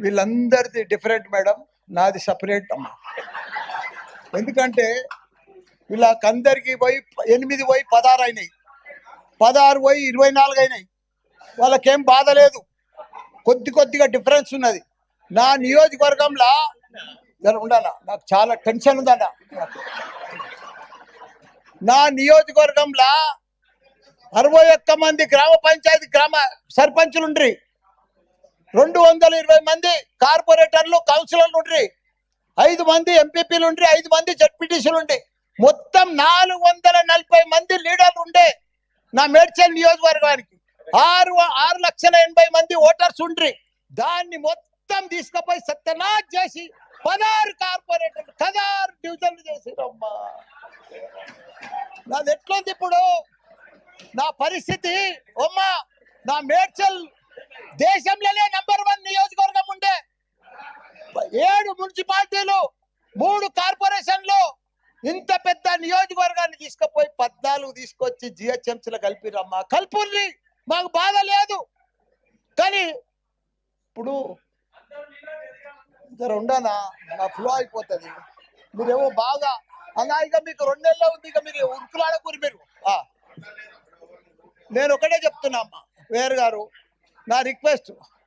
వీళ్ళందరిది different madam, నాది separate అమ్మా. ఎందుకంటే వీళ్ళకందరికి పోయి 8 పోయి 16 అయినాయి, 16 పోయి 24 అయినాయి. వాళ్ళకేం బాధ లేదు, కొద్దిగా డిఫరెన్స్ ఉన్నది. నా నియోజకవర్గంలో జర ఉండాలా, నాకు చాలా టెన్షన్ ఉందన్న. నా నియోజకవర్గంలో 61 మంది గ్రామ పంచాయతీ సర్పంచులు ఉండ్రి, 220 మంది కార్పొరేటర్లు కౌన్సిలర్లు ఉండ్రి, 5 మంది ఎంపీపీలు ఉండ్రి, 5 మంది జడ్పీటీసీలు ఉండి, మొత్తం 440 మంది లీడర్లు ఉండే నా మేడ్చల్ నియోజకవర్గానికి. 6,80,000 మంది ఓటర్స్ ఉండ్రి. దాన్ని మొత్తం తీసుకుపోయి సత్యనాథ్ చేసి 16 కార్పొరేటర్లు 16 డివిజన్లు చేసిరమ్మా. నాది ఎట్లుంది ఇప్పుడు నా పరిస్థితి అమ్మా? నా మేడ్చల్ దేశంలోనే నంబర్ 1 నియోజకవర్గం ఉండే, 7 మున్సిపాలిటీలు, 3 కార్పొరేషన్లు, ఇంత పెద్ద నియోజకవర్గాన్ని తీసుకుపోయి 14 తీసుకొచ్చి జిహెచ్ఎంసీలో కలిపిరమ్మా. కల్పుల్ని, మాకు బాధ లేదు. కానీ ఇప్పుడు జర ఉండనా, నా ఫ్లో అయిపోతుంది. మీరేమో బాగా అలా, ఇక మీకు 2 నెలల్లో ఉంది, ఇక మీరు ఉరుకులాడకూరి. మీరు నేను ఒకటే చెప్తున్నా అమ్మా, వేరు గారు, నా రిక్వెస్ట్,